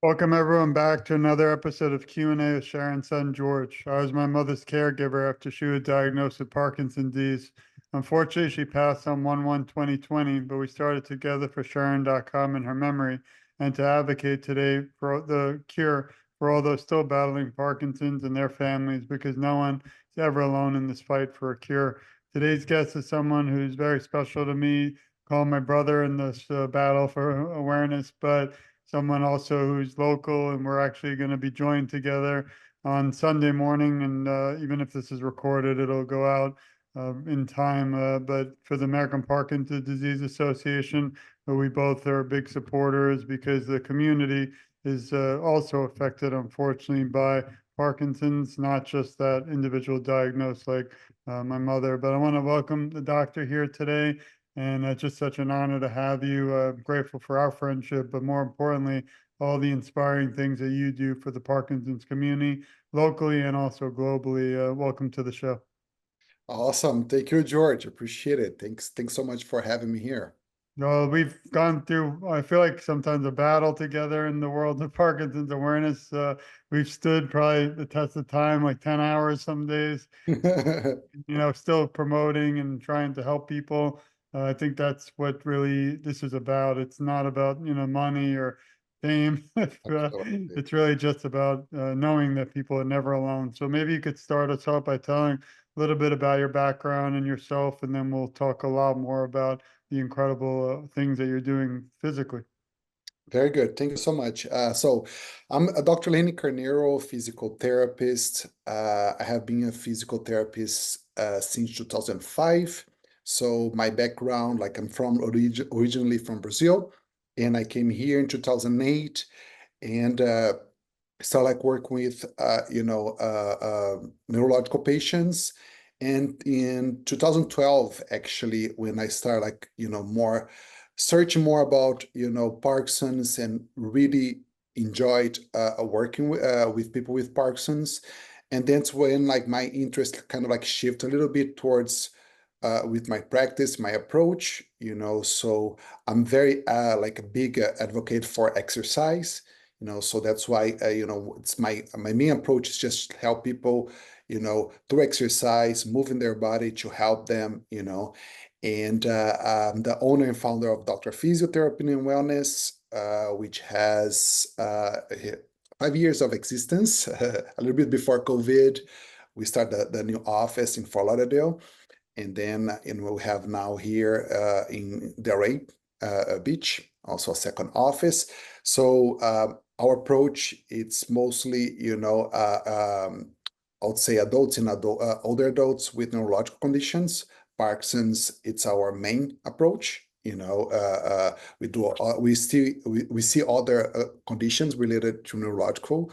Welcome everyone back to another episode of Q&A with Sharon's son George. I was my mother's caregiver after she was diagnosed with Parkinson's disease. Unfortunately, she passed on 1/1/2020, but we started together for Sharon.com in her memory and to advocate today for the cure for all those still battling Parkinson's and their families, because no one is ever alone in this fight for a cure. Today's guest is someone who's very special to me, call my brother in this battle for awareness, but someone also who's local, and we're actually going to be joined together on Sunday morning. And even if this is recorded, it'll go out in time. But for the American Parkinson's Disease Association, we both are big supporters because the community is also affected, unfortunately, by Parkinson's, not just that individual diagnosed like my mother. But I want to welcome the doctor here today. And it's just such an honor to have you. Grateful for our friendship, but more importantly, all the inspiring things that you do for the Parkinson's community, locally and also globally. Welcome to the show. Awesome. Thank you, George. Appreciate it. Thanks so much for having me here. Well, we've gone through, I feel like sometimes a battle together in the world of Parkinson's awareness. We've stood probably the test of time, like 10 hours some days, still promoting and trying to help people. I think that's what really this is about. It's not about, money or fame. Absolutely. It's really just about knowing that people are never alone. So maybe you could start us off by telling a little bit about your background and yourself, and then we'll talk a lot more about the incredible things that you're doing physically. Very good. Thank you so much. So I'm a Dr. Lenny Carneiro, physical therapist. I have been a physical therapist since 2005. So my background, like I'm from originally from Brazil, and I came here in 2008 and started like working with neurological patients. And in 2012, actually, when I started like more searching more about Parkinson's and really enjoyed working with people with Parkinson's, and that's when like my interest kind of like shift a little bit towards with my practice, my approach. So I'm very like a big advocate for exercise. So that's why it's my main approach is just help people through exercise, moving their body to help them. And I'm the owner and founder of Dr. Physio Therapy Wellness, which has 5 years of existence. A little bit before COVID, we started the new office in Fort Lauderdale, and then we have now here in Delray Beach also a second office. So our approach, it's mostly I would say adults and older adults with neurological conditions. Parkinson's, it's our main approach. We see other conditions related to neurological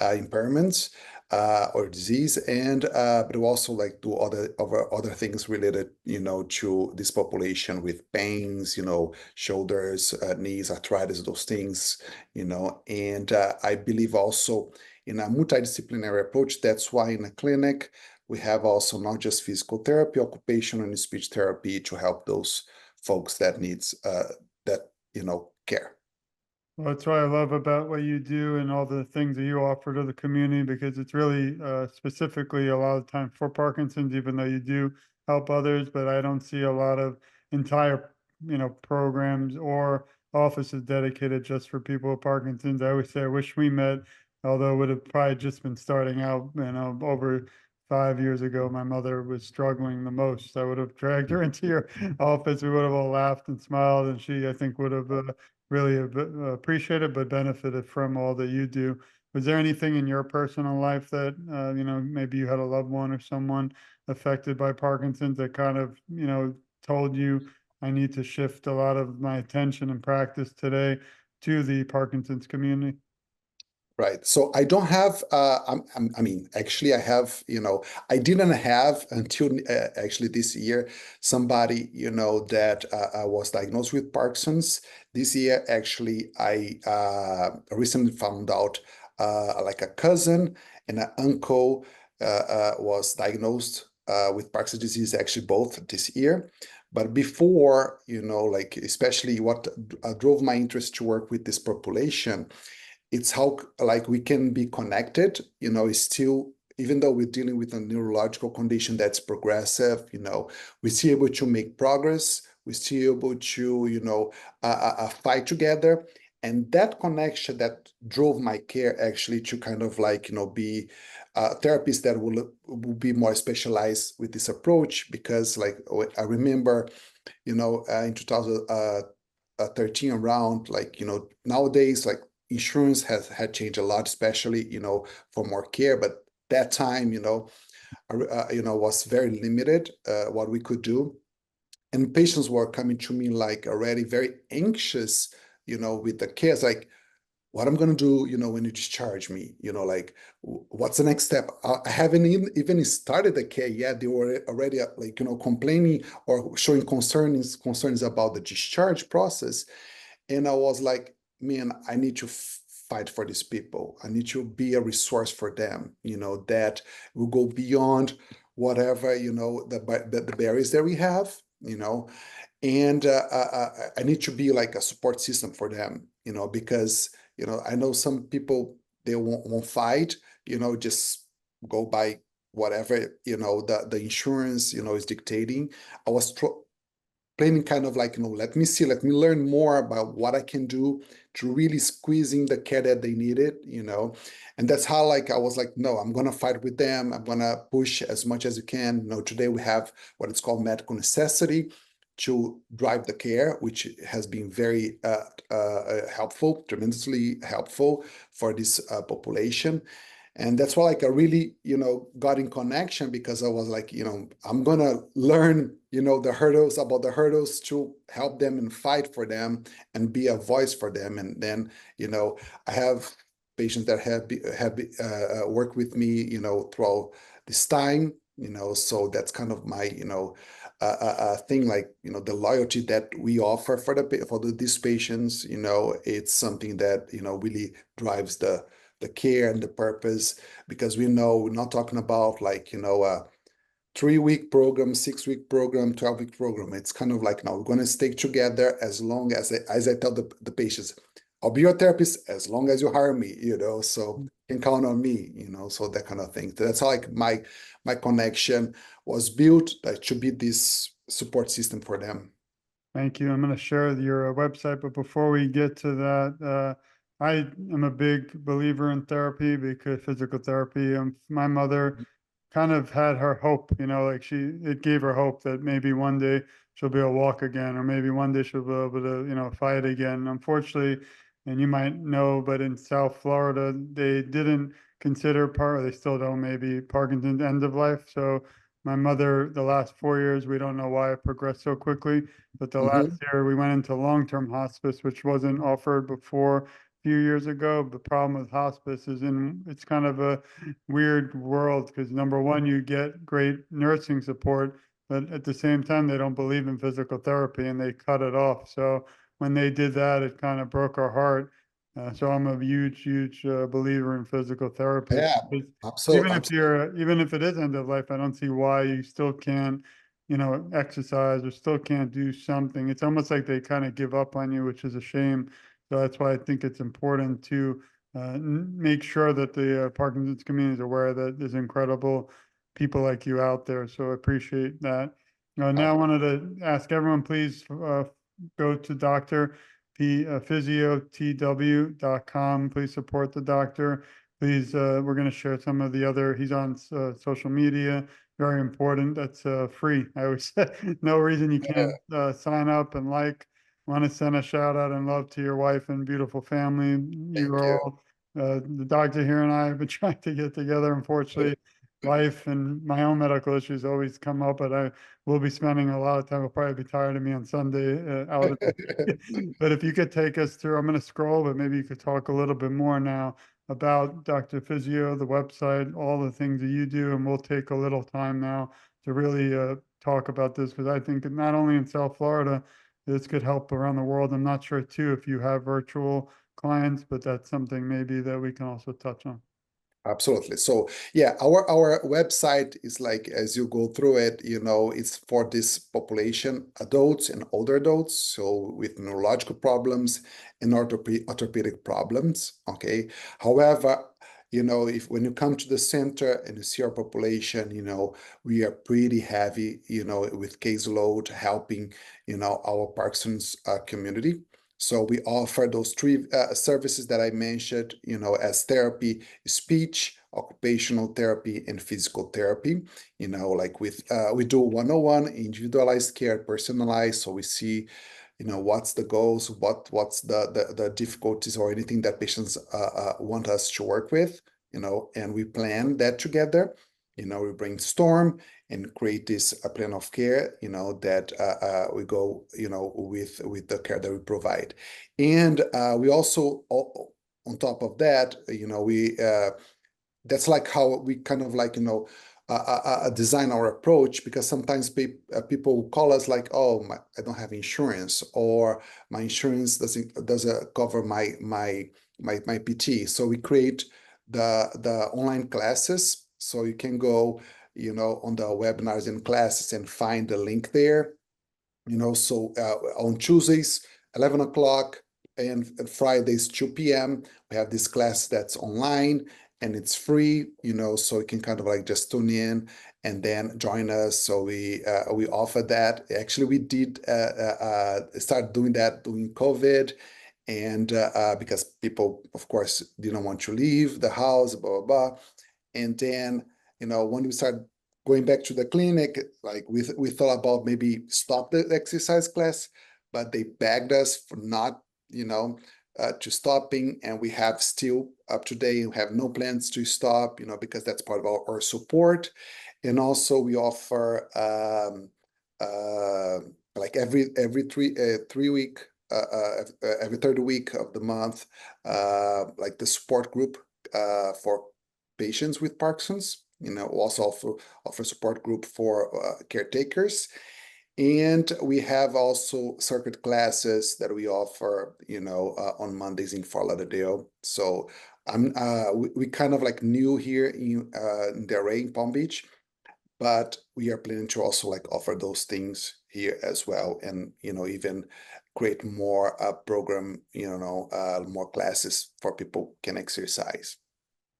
impairments or disease, and but we also like do other things related to this population with pains, shoulders, knees, arthritis, those things. And I believe also in a multidisciplinary approach. That's why in a clinic we have also not just physical therapy, occupational and speech therapy to help those folks that needs care. Well, that's what I love about what you do and all the things that you offer to the community, because it's really specifically a lot of time for Parkinson's, even though you do help others. But I don't see a lot of entire, programs or offices dedicated just for people with Parkinson's. I always say I wish we met, although it would have probably just been starting out, over 5 years ago. My mother was struggling the most. I would have dragged her into your office. We would have all laughed and smiled, and she, I think, would have really appreciated but benefited from all that you do. Was there anything in your personal life that, maybe you had a loved one or someone affected by Parkinson's that kind of, told you, I need to shift a lot of my attention and practice today to the Parkinson's community? Right. So I don't have, I mean, actually, I have, I didn't have until actually this year somebody, that was diagnosed with Parkinson's. This year, actually, I recently found out like a cousin and an uncle was diagnosed with Parkinson's disease, actually both this year. But before, like especially what drove my interest to work with this population it's how like we can be connected, it's still, even though we're dealing with a neurological condition that's progressive, we're still able to make progress. We're still able to, fight together. And that connection that drove my care actually to kind of like, be therapists that will be more specialized with this approach. Because like I remember, in 2013 around, like, nowadays, like insurance has had changed a lot, especially, for more care. But that time, was very limited what we could do. And patients were coming to me like already very anxious, with the care. It's like, what I'm gonna do, when you discharge me, like what's the next step? I haven't even started the care yet. They were already like, complaining or showing concerns about the discharge process. And I was like, man, I need to fight for these people. I need to be a resource for them, that will go beyond whatever, the barriers that we have, and I need to be like a support system for them, because, I know some people, they won't fight, just go by whatever, the insurance, is dictating. I was planning kind of like, let me learn more about what I can do to really squeeze in the care that they needed, and that's how like I was like, no, I'm gonna fight with them. I'm gonna push as much as you can. Today we have what it's called medical necessity to drive the care, which has been very helpful, tremendously helpful for this population. And that's why like I really, got in connection, because I was like, I'm gonna learn, the hurdles to help them and fight for them and be a voice for them. And then, I have patients that have worked with me, throughout this time, so that's kind of my, thing, like, the loyalty that we offer for these patients, it's something that, really drives the care and the purpose, because we know we're not talking about like, a 3-week program, 6-week program, 12-week program. It's kind of like, no, we're going to stay together as long as I tell the patients, I'll be your therapist as long as you hire me, so you can count on me, so that kind of thing. That's how like my connection was built, that should be this support system for them. Thank you. I'm going to share your website, but before we get to that, I am a big believer in therapy, because physical therapy. My mother kind of had her hope, like it gave her hope that maybe one day she'll be able to walk again, or maybe one day she'll be able to, fight again. Unfortunately, and you might know, but in South Florida, they didn't consider or they still don't, maybe Parkinson's end of life. So my mother, the last 4 years, we don't know why it progressed so quickly, but the last Mhm. year we went into long-term hospice, which wasn't offered before a few years ago. The problem with hospice is it's kind of a weird world, because number one, you get great nursing support, but at the same time, they don't believe in physical therapy and they cut it off. So when they did that, it kind of broke our heart. So I'm a huge, huge believer in physical therapy. Yeah, Because absolutely. even if it is end of life, I don't see why you still can't, exercise, or still can't do something. It's almost like they kind of give up on you, which is a shame. So that's why I think it's important to make sure that the Parkinson's community is aware that there's incredible people like you out there. So I appreciate that. Now I wanted to ask everyone, please go to physiotw.com. Please support the doctor. Please, we're going to share some of the other, he's on social media, very important. That's free. I always say, no reason you can't sign up and like. Want to send a shout out and love to your wife and beautiful family. You Thank are you. all, the doctor here and I have been trying to get together. Unfortunately, life and my own medical issues always come up, but I will be spending a lot of time. Will probably be tired of me on Sunday out of but if you could take us through, I'm going to scroll, but maybe you could talk a little bit more now about Dr. Physio, the website, all the things that you do, and we'll take a little time now to really talk about this, because I think not only in South Florida, this could help around the world. I'm not sure too if you have virtual clients, but that's something maybe that we can also touch on. Absolutely. So yeah, our website is like, as you go through it, it's for this population, adults and older adults, so with neurological problems and orthopedic problems. Okay. However, if when you come to the center and you see our population, we are pretty heavy, with caseload helping, our Parkinson's community. So we offer those three services that I mentioned, as therapy, speech, occupational therapy, and physical therapy. Like we do one-on-one individualized care, personalized. So we see, what's the goals, what's the difficulties or anything that patients want us to work with, and we plan that together. We brainstorm and create this plan of care, that we go, with the care that we provide. And we also, on top of that, we that's like how we kind of like, design our approach, because sometimes people call us like, oh, I don't have insurance, or my insurance doesn't cover my PT. So we create the online classes, so you can go, on the webinars and classes and find the link there. So on Tuesdays, 11 o'clock, and Fridays, 2 p.m., we have this class that's online and it's free, so you can kind of like just tune in and then join us. So we offer that. Actually, we did start doing that during COVID, and because people, of course, didn't want to leave the house, blah, blah, blah. And then, when we started going back to the clinic, like we thought about maybe stop the exercise class, but they begged us for not, to stopping, and we have still up to date, we have no plans to stop, because that's part of our support. And also we offer like every 3 week, every third week of the month, like the support group for patients with Parkinson's. Also offer support group for caretakers. And we have also circuit classes that we offer, on Mondays in Fort Lauderdale. So we kind of like new here in Delray, in Palm Beach, but we are planning to also like offer those things here as well, and even create more program, more classes for people can exercise.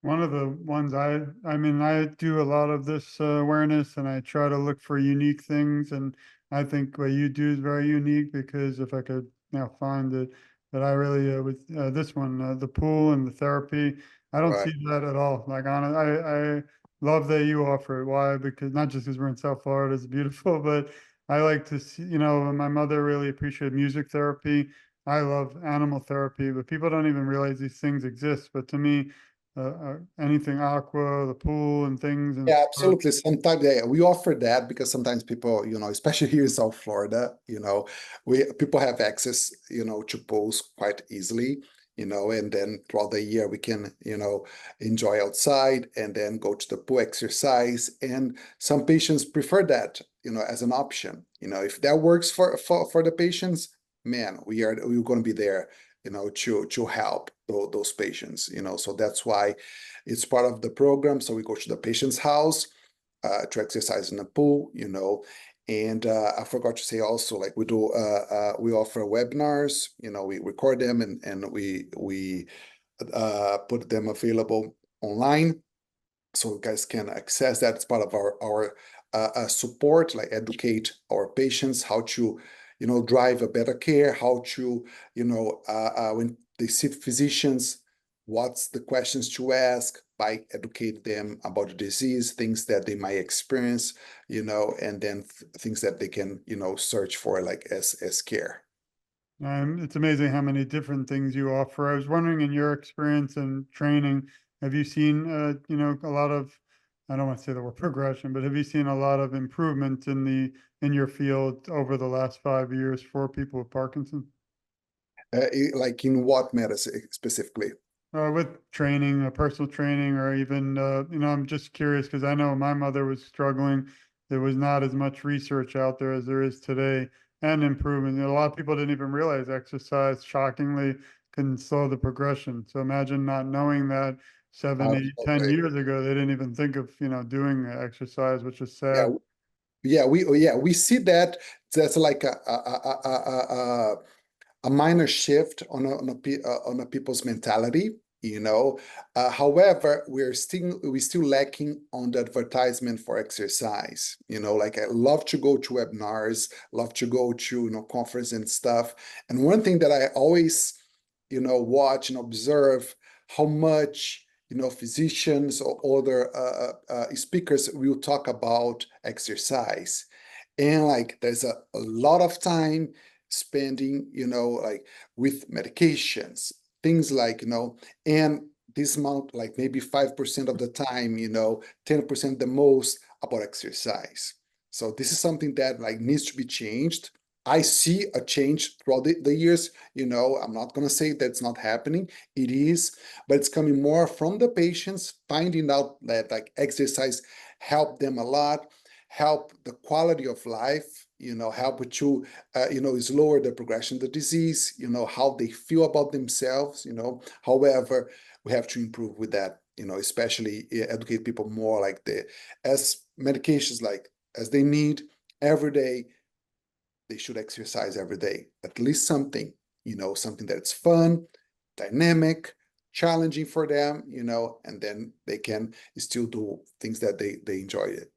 One of the ones I mean, I do a lot of this awareness, and I try to look for unique things. And I think what you do is very unique, because if I could now find it, but I really, with this one, the pool and the therapy, I don't Right. see that at all. Like, I love that you offer it. Why? Because not just because we're in South Florida, it's beautiful, but I like to see, my mother really appreciated music therapy. I love animal therapy, but people don't even realize these things exist. But to me, anything aqua, the pool and things and Yeah, stuff. absolutely. Sometimes, yeah, we offer that because sometimes people, especially here in South Florida, we people have access, to pools quite easily, and then throughout the year we can, enjoy outside and then go to the pool, exercise. And some patients prefer that, as an option. If that works for the patients, man, we're going to be there, to help those patients, so that's why it's part of the program. So we go to the patient's house to exercise in the pool, and I forgot to say also, like we offer webinars, we record them, and we put them available online, so you guys can access that. It's part of our support, like educate our patients how to, drive a better care, how to, when they see physicians, what's the questions to ask, by educate them about the disease, things that they might experience, and then things that they can, search for, like as care. It's amazing how many different things you offer. I was wondering, in your experience and training, have you seen, a lot of, I don't want to say the word progression, but have you seen a lot of improvement in your field over the last 5 years for people with Parkinson's? Like in what matters specifically? With training, personal training, or even, I'm just curious because I know my mother was struggling. There was not as much research out there as there is today, and improvement. A lot of people didn't even realize exercise, shockingly, can slow the progression. So imagine not knowing that. 7, 8, 10 Absolutely. years ago, they didn't even think of, doing exercise, which is Yeah, sad. we see that that's like a minor shift on a people's mentality, you know. However, we still lacking on the advertisement for exercise. You know, like I love to go to webinars, love to go to conference and stuff. And one thing that I always watch and observe how much physicians or other speakers will talk about exercise, and like there's a lot of time spending like with medications, things like and this amount like maybe 5% of the time, 10% the most about exercise. So this is something that like needs to be changed. I see a change throughout the years. I'm not going to say that's not happening. It is, but it's coming more from the patients finding out that like exercise help them a lot, help the quality of life, help to is lower the progression of the disease, how they feel about themselves. However, we have to improve with that, especially educate people more like as medications, like as they need every day, they should exercise every day, at least something, something that's fun, dynamic, challenging for them, and then they can still do things that they enjoy it.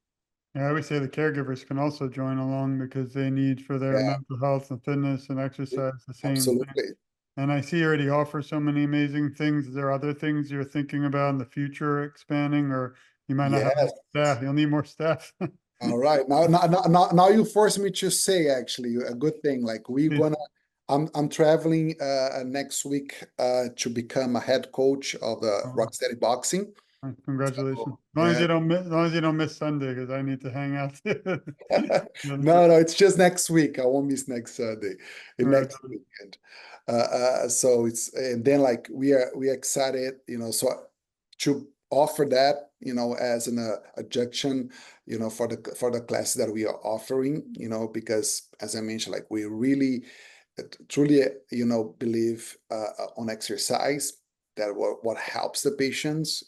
Yeah, I always say the caregivers can also join along because they need for their Yeah, mental health and fitness and exercise the same thing. absolutely. And I see you already offer so many amazing things. Is there other things you're thinking about in the future expanding, or you might not have enough Yes. staff? You'll need more staff. All right. Now you force me to say actually a good thing. Like we're Please. gonna I'm traveling next week to become a head coach of the Oh, Rocksteady Boxing. congratulations. So yeah. As long as you don't miss Sunday, because I need to hang out. No, it's just next week. I won't miss next Sunday, next Congratulations. weekend. So it's and then like we are excited, so to offer that, as an adjunction, for the classes that we are offering, because as I mentioned, like we really truly, believe on exercise, that what helps the patients,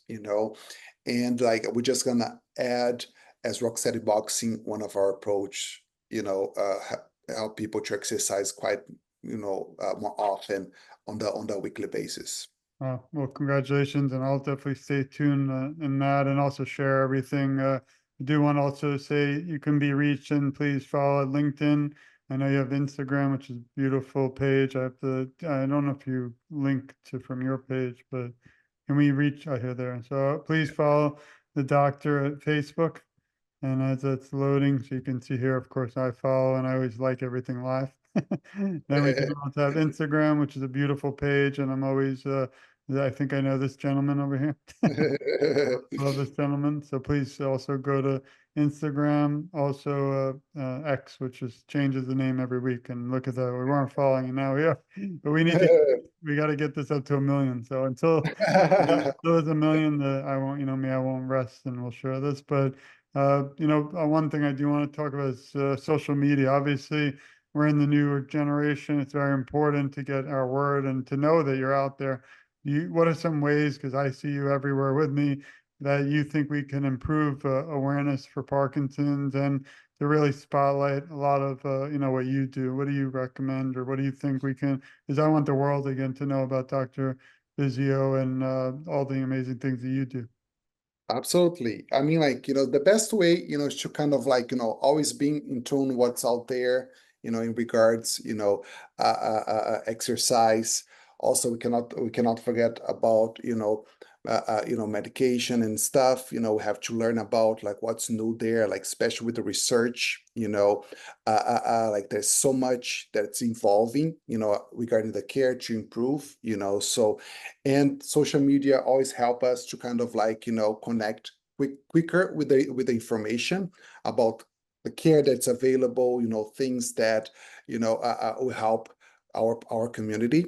and like we're just gonna add as Rocksteady Boxing one of our approach, help people to exercise quite, more often on the weekly basis. Well, congratulations, and I'll definitely stay tuned in that and also share everything. I do want to also say you can be reached and please follow LinkedIn. I know you have Instagram, which is a beautiful page. I don't know if you link to from your page, but can we reach out here there? So please follow the doctor at Facebook. And as it's loading, so you can see here, of course, I follow and I always like everything live. Then we can also have Instagram, which is a beautiful page, and I'm always I think I know this gentleman over here. Love this gentleman. So please also go to Instagram, also X, which is changes the name every week. And look at that. We weren't following and now we are. But we got to get this up to 1 million. So until there's 1 million, I won't, I won't rest and we'll share this. But one thing I do want to talk about is social media. Obviously, we're in the newer generation. It's very important to get our word and to know that you're out there. What are some ways, because I see you everywhere with me, that you think we can improve awareness for Parkinson's and to really spotlight a lot of, what you do? What do you recommend, or what do you think we can, because I want the world again to know about Dr. Physio and all the amazing things that you do. Absolutely. I mean, like, the best way, is to kind of like, always being in tune what's out there, in regards, exercise. Also, we cannot forget about, medication and stuff. We have to learn about like what's new there, like especially with the research, like there's so much that's evolving, regarding the care to improve, so and social media always help us to kind of like connect quicker with the information about the care that's available, things that will help our community,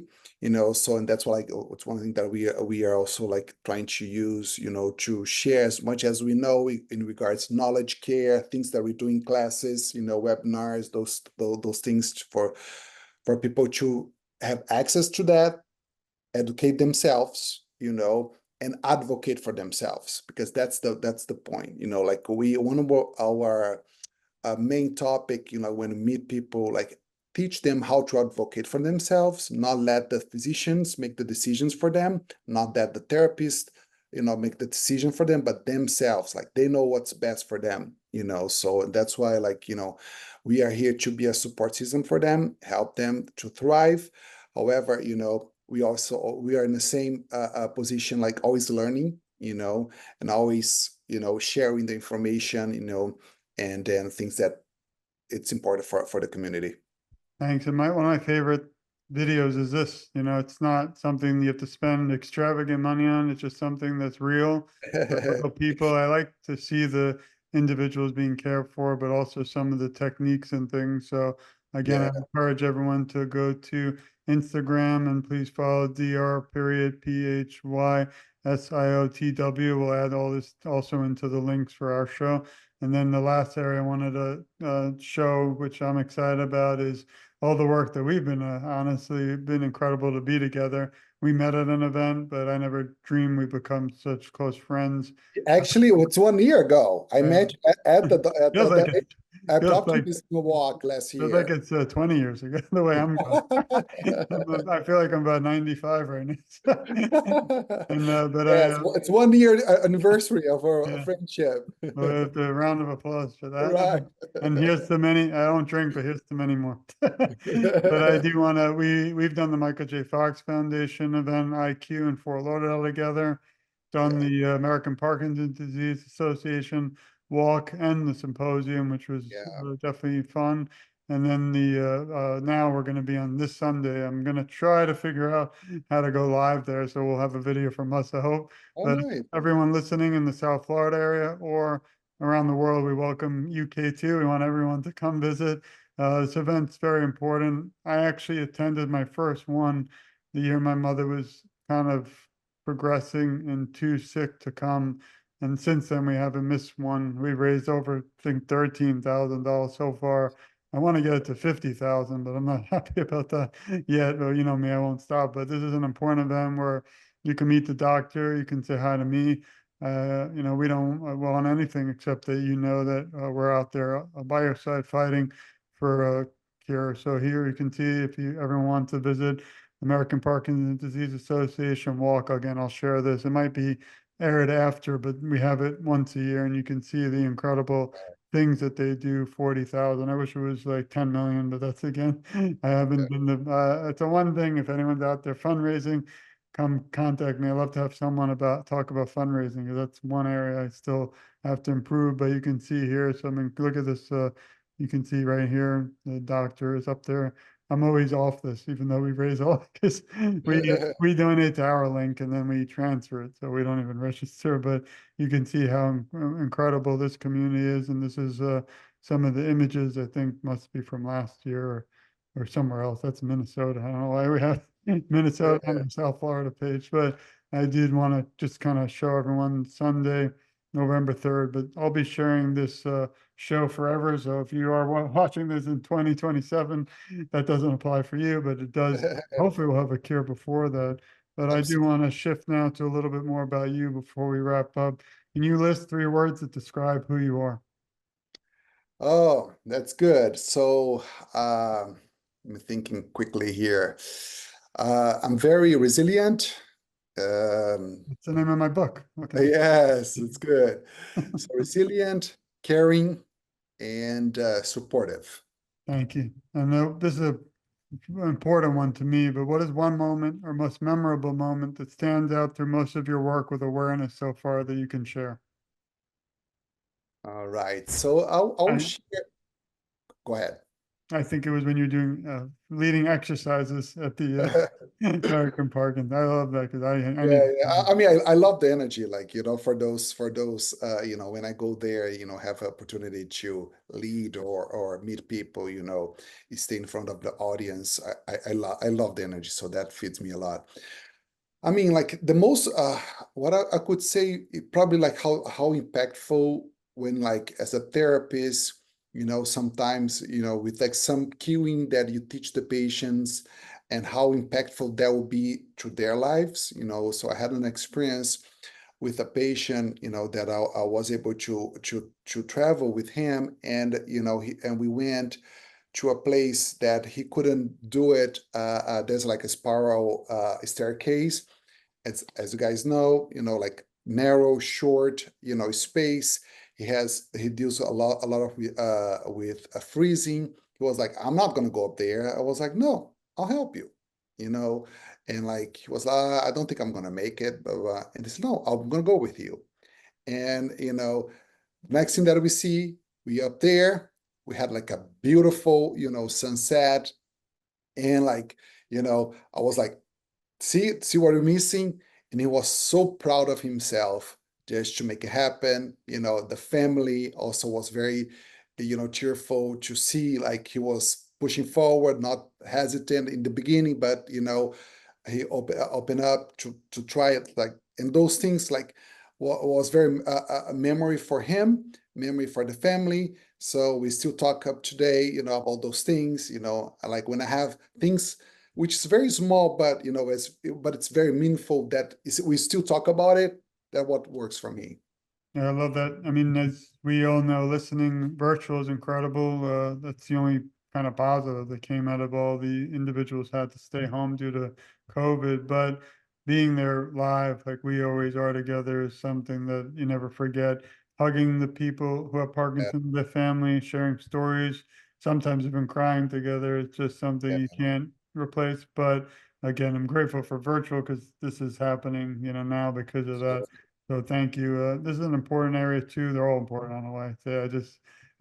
so and that's why like it's one thing that we are also like trying to use, to share as much as we know in regards to knowledge care, things that we do in classes, webinars, those things for people to have access to that, educate themselves, and advocate for themselves, because that's the point, like one of our main topic, when we meet people, like teach them how to advocate for themselves, not let the physicians make the decisions for them, not that the therapist, make the decision for them, but themselves, like they know what's best for them, so that's why, like, we are here to be a support system for them, help them to thrive. However, we are in the same position, like always learning, and always, sharing the information, and then things that it's important for the community. Thanks. And one of my favorite videos is this, it's not something you have to spend extravagant money on. It's just something that's real for real people. I like to see the individuals being cared for, but also some of the techniques and things. So again, I Yeah, encourage everyone to go to Instagram and please follow Dr.PhysiotW. We'll add all this also into the links for our show. And then the last area I wanted to show, which I'm excited about, is all the work that we've been honestly been incredible to be together. We met at an event, but I never dreamed we'd become such close friends. actually, it's 1 year ago. I Uh, met you at the feels like it at feels like Optimism Walk last feels like year. it's 20 years ago, the way I'm going. I feel like I'm about 95 right now. And but Yes, I it's 1 year anniversary of our yeah. friendship. Well, we have the round of applause for that. Right. And here's to many, I don't drink, but here's to many more. But I do want to, we've done the Michael J. Fox Foundation event, IQ in Fort Lauderdale together, done Yeah, the American Parkinson's Disease Association walk and the symposium, which was yeah. definitely fun. And then now we're going to be on this Sunday. I'm going to try to figure out how to go live there. So we'll have a video from us, I hope. Oh, But nice. everyone listening in the South Florida area or around the world, we welcome UK too. We want everyone to come visit. This event's very important. I actually attended my first one the year my mother was kind of progressing and too sick to come. And since then, we haven't missed one. We've raised over, I think, $13,000 so far. I want to get it to 50,000, but I'm not happy about that yet. But you know me, I won't stop. But this is an important event where you can meet the doctor, you can say hi to me. We don't want anything except that that we're out there by your side fighting for a cure. So here you can see if you ever want to visit American Parkinson's Disease Association walk. Again, I'll share this. It might be aired after, but we have it once a year, and you can see the incredible things that they do. 40,000. I wish it was like 10 million, but that's again, I haven't been the. It's a one thing. If anyone's out there fundraising, come contact me. I love to have someone talk about fundraising, because that's one area I still have to improve. But you can see here. So I mean, look at this. You can see right here, the doctor is up there. I'm always off this, even though we raise all because we donate to our link and then we transfer it, so we don't even register. But you can see how incredible this community is, and this is some of the images I think must be from last year or somewhere else. That's Minnesota. I don't know why we have Minnesota on the South Florida page, but I did want to just kind of show everyone Sunday, November 3rd. But I'll be sharing this show forever. So if you are watching this in 2027, that doesn't apply for you, but it does. Hopefully we'll have a cure before that. But I do Absolutely. want to shift now to a little bit more about you before we wrap up. Can you list 3 words that describe who you are? Oh, that's good. So, I'm thinking quickly here. I'm very resilient. Um, It's the name of my book. Okay. yes, it's good. So resilient, caring, and supportive. Thank you. And this is a important one to me, but what is one moment or most memorable moment that stands out through most of your work with awareness so far that you can share? All right. So I'll I, share. Go ahead. I think it was when you're doing leading exercises at the American Park, and I love that because I need Yeah, to yeah. do I mean, I love the energy, like, for those, when I go there, have opportunity to lead or meet people, stay in front of the audience. I love the energy, so that feeds me a lot. I mean, like the most, what I could say, probably like how impactful when, like, as a therapist, sometimes, with like some cueing that you teach the patients, and how impactful that will be to their lives. So I had an experience with a patient, that I was able to travel with him, and we went to a place that he couldn't do it. There's like a spiral staircase, as you guys know, like narrow, short, space. He deals a lot of with freezing. He was like, I'm not gonna go up there. I was like, no, I'll help you, you know. And like he was, I don't think I'm gonna make it, but and he said, no, I'm gonna go with you. And next thing that we see, we up there, we had like a beautiful, sunset, and like, I was like, see what you're missing. And he was so proud of himself just to make it happen. The family also was very, cheerful to see, like, he was pushing forward, not hesitant in the beginning, but he opened up to try it, like, and those things, like, was very a memory for him, memory for the family. So we still talk up today, about those things. Like when I have things which is very small, but it's very meaningful, that we still talk about it. That what works for me. Yeah, I love that. I mean, as we all know, listening virtual is incredible. That's the only kind of positive that came out of all the individuals had to stay home due to COVID. But being there live, like we always are together, is something that you never forget. Hugging the people who have Yeah, Parkinson's, their family, sharing stories, sometimes even crying together. It's just something yeah, you can't replace. But again, I'm grateful for virtual because this is happening, now because of that. absolutely. So thank you. This is an important area too. They're all important on the way. So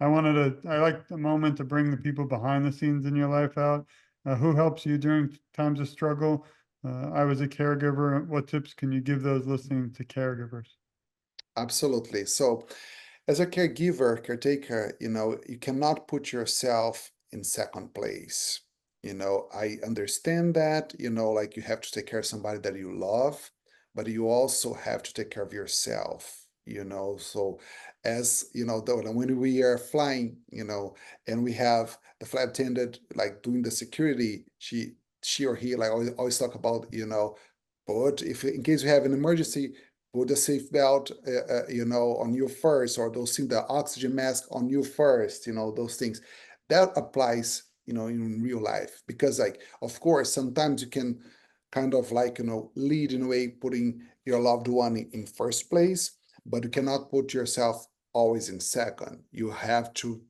I like the moment to bring the people behind the scenes in your life out. Who helps you during times of struggle? I was a caregiver. What tips can you give those listening to caregivers? Absolutely. So, as a caregiver, caretaker, you cannot put yourself in second place. I understand that, like, you have to take care of somebody that you love, but you also have to take care of yourself. So, as when we are flying, and we have the flight attendant, like, doing the security, she or he, like, always talk about, but if in case you have an emergency, put the safe belt, on you first, or those things, the oxygen mask on you first, those things. That applies, in real life, because, like, of course, sometimes you can kind of, like, lead in a way, putting your loved one in first place, but you cannot put yourself always in second. You have to,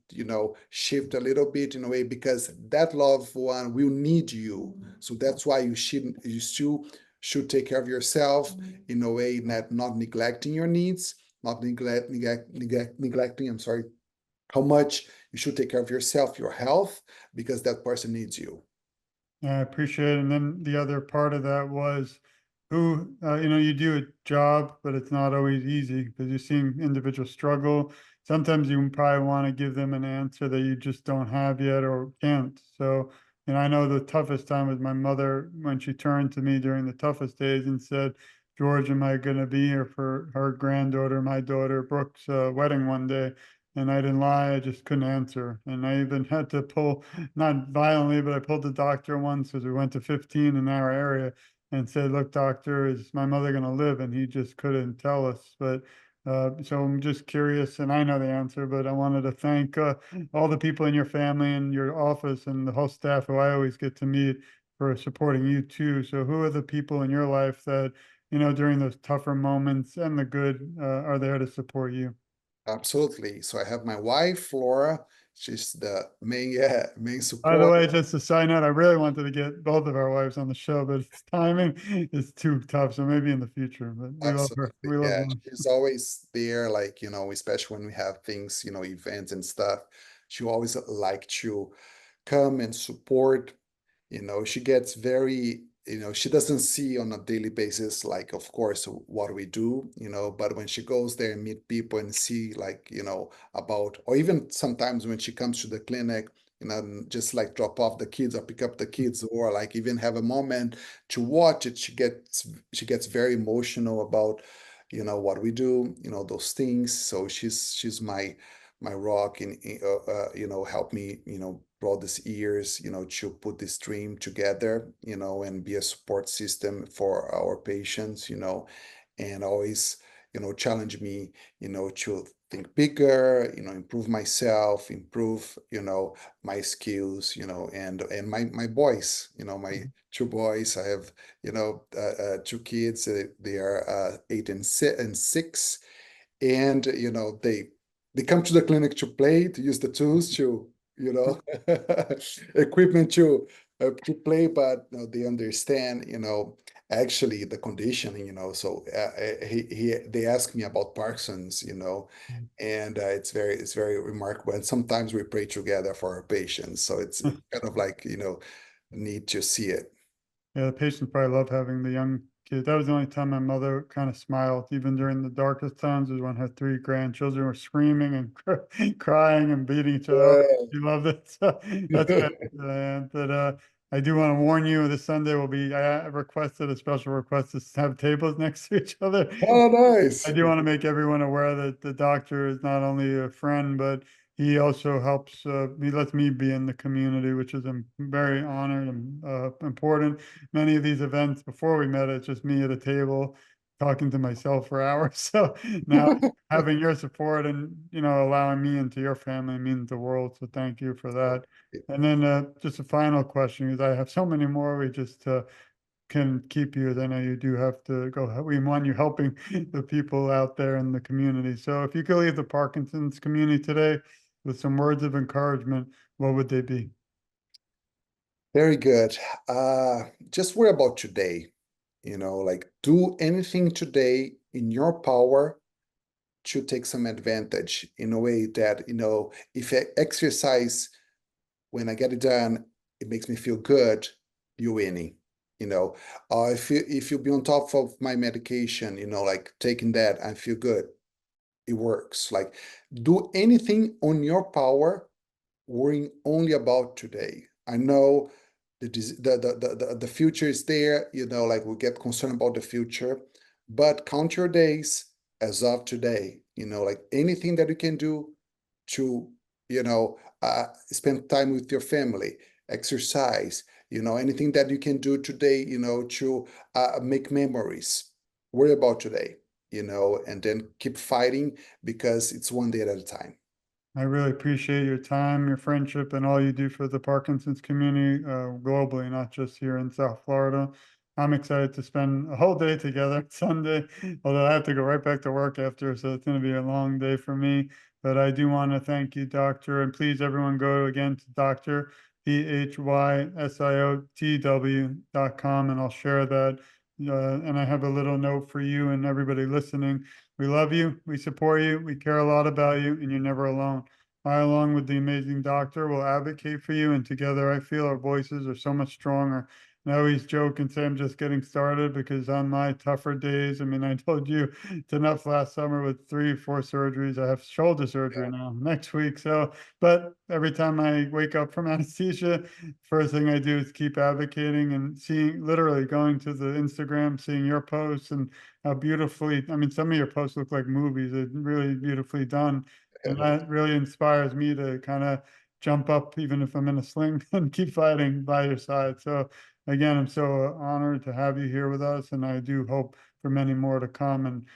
shift a little bit in a way, because that loved one will need you. So that's why you still should take care of yourself, in a way, not neglecting your needs, not neglecting, I'm sorry, how much you should take care of yourself, your health, because that person needs you. I appreciate it. And then the other part of that was you do a job, but it's not always easy because you're seeing individuals struggle. Sometimes you probably want to give them an answer that you just don't have yet or can't. So, I know the toughest time was my mother when she turned to me during the toughest days and said, George, am I going to be here for her granddaughter, my daughter Brooke's wedding one day? And I didn't lie, I just couldn't answer. And I even had to pull, not violently, but I pulled the doctor once because we went to 15 in our area and said, look, doctor, is my mother going to live? And he just couldn't tell us. But so I'm just curious, and I know the answer, but I wanted to thank all the people in your family and your office and the whole staff who I always get to meet for supporting you too. So who are the people in your life that, during those tougher moments and the good are there to support you? Absolutely. So I have my wife, Flora. She's the main, yeah, main By the support. way, just a side note, I really wanted to get both of our wives on the show, but it's timing is too tough. So maybe in the future, but we love her. Absolutely. We love Yeah. her. She's always there, like, especially when we have things, events and stuff. She always like to come and support. She gets very, she doesn't see on a daily basis, like, of course, what we do, but when she goes there and meet people and see, like, about, or even sometimes when she comes to the clinic, and just like drop off the kids or pick up the kids, or like even have a moment to watch it, she gets very emotional about, what we do, those things. So she's my rock help me, throughout these years, to put this dream together, and be a support system for our patients, and always, challenge me, to think bigger, improve myself, improve, my skills, and my boys, my two boys. I have, two kids. They are 8 and 6, and they come to the clinic to play, to use the tools, to equipment to play, but they understand, actually the conditioning, so they ask me about Parkinson's, and it's very remarkable, and sometimes we pray together for our patients, so it's kind of like, neat to see it. Yeah, the patients probably love having the young kids. That was the only time my mother kind of smiled, even during the darkest times, was when her three grandchildren were screaming and crying and beating each other up. She loved it. So that's good. But I do want to warn you, this Sunday will be, I requested a special request to have tables next to each other. Oh, I nice. do want to make everyone aware that the doctor is not only a friend, but he also helps, he lets me be in the community, which is I'm very honored and important. Many of these events before we met, it's just me at a table talking to myself for hours. So now having your support and, allowing me into your family means the world. So thank you for that. And then just a final question, because I have so many more. We just can keep you, as I know you do have to go. We want you helping the people out there in the community. So if you could leave the Parkinson's community today with some words of encouragement, what would they be? Very good. Just worry about today, like do anything today in your power to take some advantage, in a way that, if I exercise, when I get it done, it makes me feel good, you're winning. If you be on top of my medication, like taking that, I feel good, it works. Like, do anything on your power, worrying only about today. I know the future is there, like we get concerned about the future, but count your days as of today, like anything that you can do to, spend time with your family, exercise, anything that you can do today, to make memories. Worry about today, and then keep fighting, because it's one day at a time. I really appreciate your time, your friendship, and all you do for the Parkinson's community globally, not just here in South Florida. I'm excited to spend a whole day together Sunday, although I have to go right back to work after, so it's going to be a long day for me. But I do want to thank you, Doctor, and please everyone go again to Dr. PHYSIOTW.com, and I'll share that. And I have a little note for you and everybody listening. We love you, we support you, we care a lot about you, and you're never alone. I, along with the amazing doctor, will advocate for you, and together I feel our voices are so much stronger. And I always joke and say I'm just getting started, because on my tougher days, I mean, I told you it's enough last summer with 3 or 4 surgeries. I have shoulder surgery now next week. So, but every time I wake up from anesthesia, first thing I do is keep advocating and seeing, literally going to the Instagram, seeing your posts and how beautifully, I mean, some of your posts look like movies. They're really beautifully done. And that really inspires me to kind of jump up, even if I'm in a sling, and keep fighting by your side. So again, I'm so honored to have you here with us, and I do hope for many more to come. And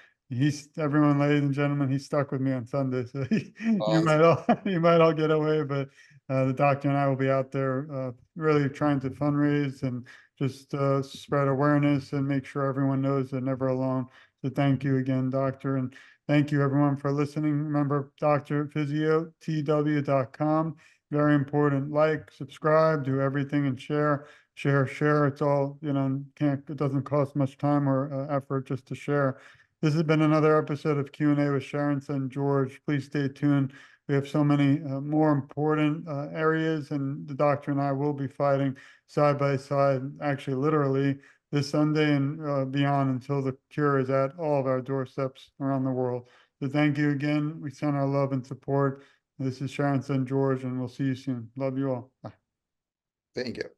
everyone, ladies and gentlemen, he's stuck with me on Sunday, so you might Awesome. all you might all get away, but the doctor and I will be out there really trying to fundraise and just spread awareness and make sure everyone knows they're never alone. So thank you again, doctor, and thank you everyone for listening. Remember, drphysiotw.com. Very important. Like, subscribe, do everything, and share. Share. It's all, it doesn't cost much time or effort just to share. This has been another episode of Q&A with Sharon and George. Please stay tuned. We have so many more important areas, and the doctor and I will be fighting side by side, actually, literally, this Sunday and beyond, until the cure is at all of our doorsteps around the world. So thank you again. We send our love and support. This is Sharon and George, and we'll see you soon. Love you all. Bye. Thank you.